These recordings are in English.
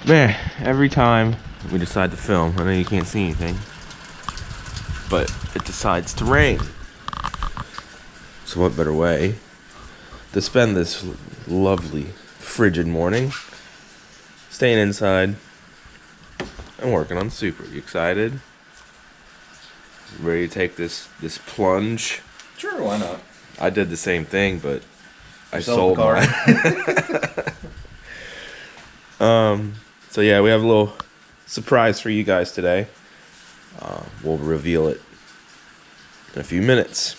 Man, every time we decide to film, I know you can't see anything, but it decides to rain. So what better way to spend this lovely frigid morning staying inside and working on Supra. You excited? Ready to take this plunge? Sure, why not? I did the same thing, but I sold sold mine. So yeah, we have a little surprise for you guys today. We'll reveal it in a few minutes.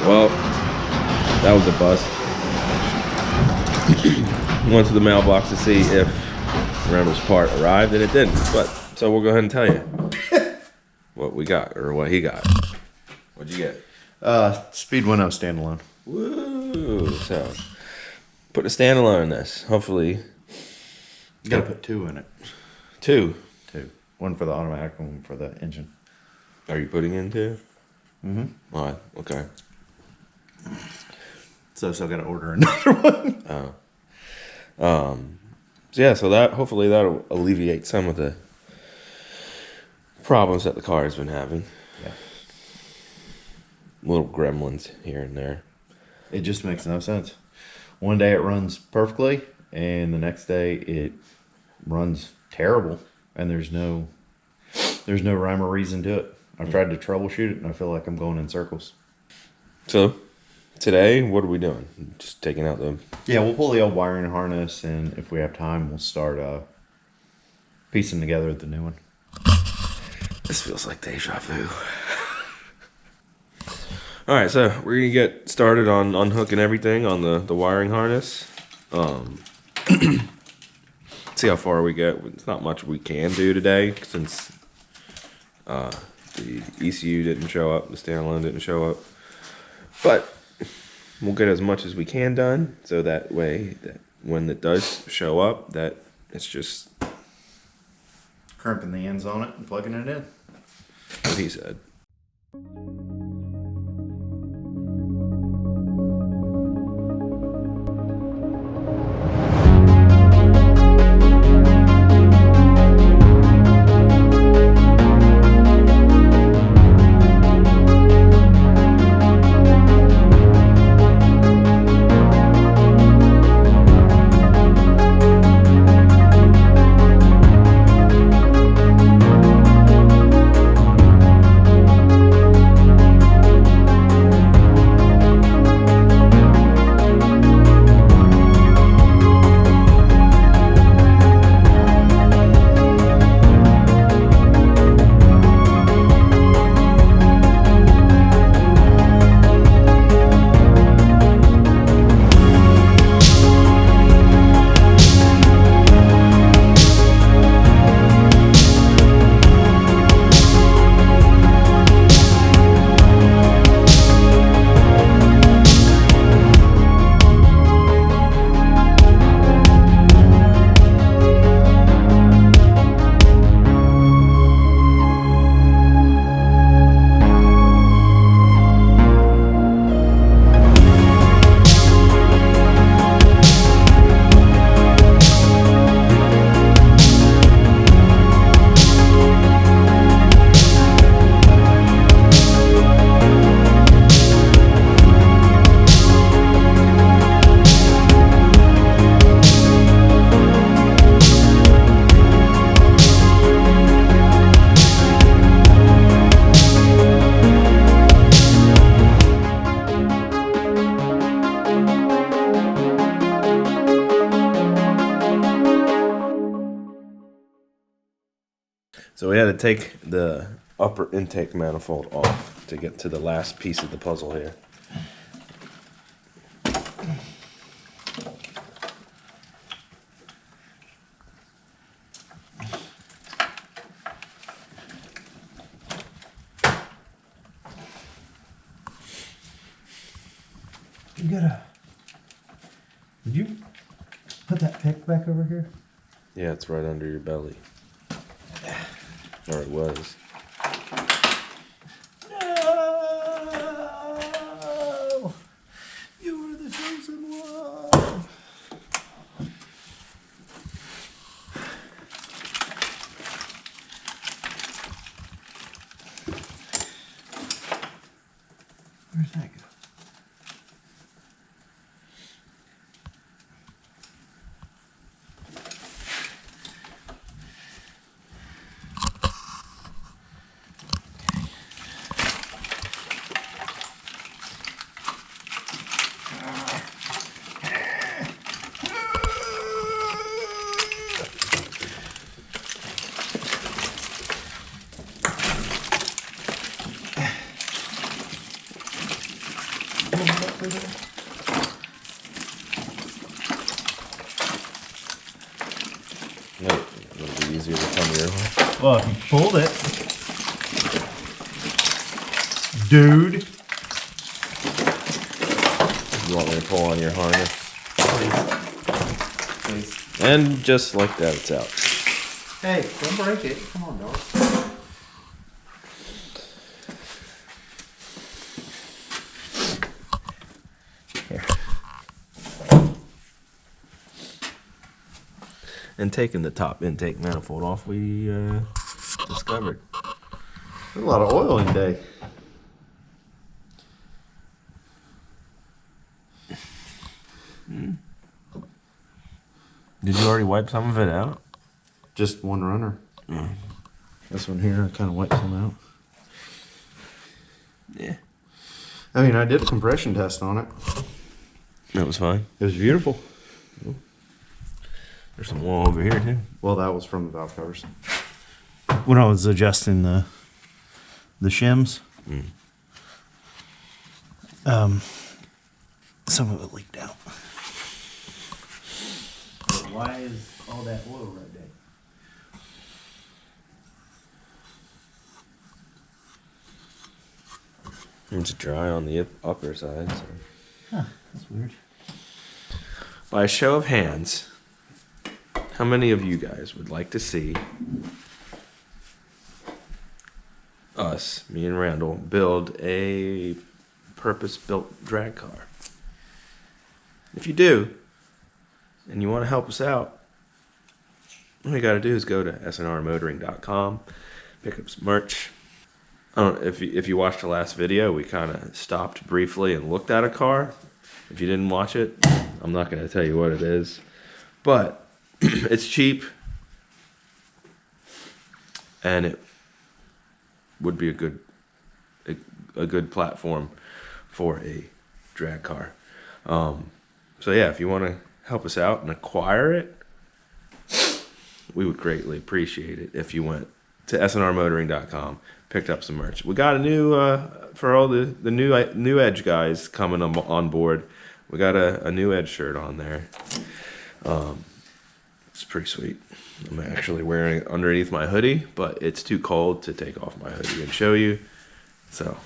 Well, that was a bust. Went to the mailbox to see if Randall's part arrived, and it didn't. But so we'll go ahead and tell you what we got, or what he got. What'd you get? Speedunio standalone. Woo! So put a standalone in this. Hopefully, You gotta put 2 in it. 2. 2. One for the automatic, one for the engine. Are you putting in 2? Mm-hmm. All right. Okay. So I gotta order another one. So yeah, so that hopefully that'll alleviate some of the problems that the car has been having. Yeah. Little gremlins here and there. It just makes no sense. One day it runs perfectly, and the next day it runs terrible, and there's no rhyme or reason to it. I've tried to troubleshoot it, and I feel like I'm going in circles. So today, what are we doing? Just taking out the... Yeah, we'll pull the old wiring harness, and if we have time, we'll start piecing together the new one. This feels like deja vu. All right, so we're gonna get started on unhooking everything on the wiring harness. See how far we get. It's not much we can do today since the ECU didn't show up, the standalone didn't show up, but we'll get as much as we can done, so that way that when it does show up, that it's just Crimping the ends on it and plugging it in. what he said. So we had to take the upper intake manifold off to get to the last piece of the puzzle here. You gotta. Did you put that pick back over here? Yeah, it's right under your belly. Or it was. No! You were the chosen one! Where's that go? No, it'll be easier to come your way. Well, if you pulled it. Dude. You want me to pull on your harness? Please. And just like that, it's out. Hey, don't break it. Come on, dog. Here. And taking the top intake manifold off, we discovered. There's a lot of oil in day. Did you already wipe some of it out? Just one runner. This one here, I kind of wiped some out. Yeah. I mean, I did a compression test on it. That was fine. It was beautiful. There's some oil over here, too. Well, that was from the valve covers. When I was adjusting the shims, some of it leaked out. But why is all that oil right there? It's dry on the upper side. So. Huh, that's weird. By a show of hands, how many of you guys would like to see us, me and Randall, build a purpose-built drag car? If you do, and you want to help us out, all you got to do is go to sandrmotoring.com, pick up some merch. I don't know, if you watched the last video, we kind of stopped briefly and looked at a car. If you didn't watch it, I'm not going to tell you what it is. But it's cheap, and it would be a good platform for a drag car. So yeah, if you want to help us out and acquire it, we would greatly appreciate it if you went to sandrmotoring.com, picked up some merch. We got a new for all the new Edge guys coming on board. We got a new Edge shirt on there. It's pretty sweet. I'm actually wearing it underneath my hoodie, but it's too cold to take off my hoodie and show you. So,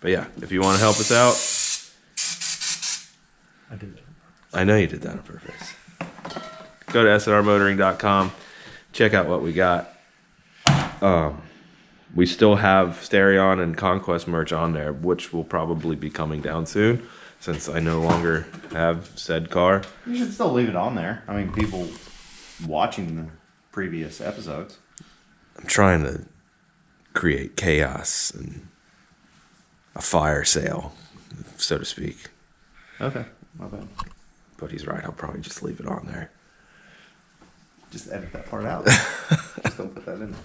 but yeah, if you want to help us out, I did that. I know you did that on purpose. Go to srmotoring.com, check out what we got. We still have Stereon and Conquest merch on there, which will probably be coming down soon, since I no longer have said car. You should still leave it on there. I mean, people watching the previous episodes. I'm trying to create chaos and a fire sale, so to speak. Okay, my bad. But he's right, I'll probably just leave it on there. Just edit that part out. Just don't put that in there.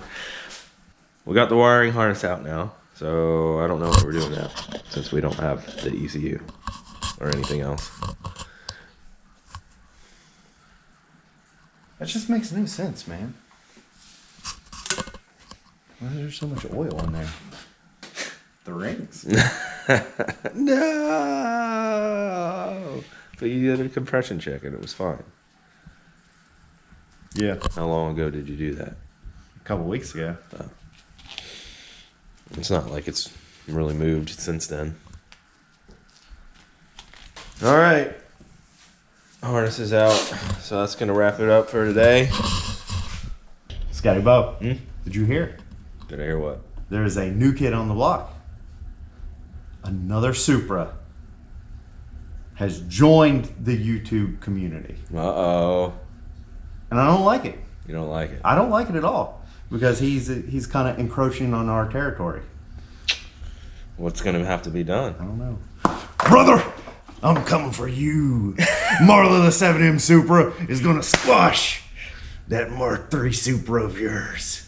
We got the wiring harness out now, so I don't know what we're doing now, since we don't have the ECU or anything else. That just makes no sense, man. Why is there so much oil in there? The rings. No! But you did a compression check and it was fine. Yeah. How long ago did you do that? A couple weeks ago. Oh. It's not like it's really moved since then. All right. Harness is out. So that's going to wrap it up for today. Scotty Bob, did you hear? Did I hear what? There is a new kid on the block. Another Supra has joined the YouTube community. Uh-oh. And I don't like it. You don't like it? I don't like it at all. Because he's kind of encroaching on our territory. What's going to have to be done? I don't know. Brother, I'm coming for you. Marla the 7M Supra is going to squash that Mark III Supra of yours.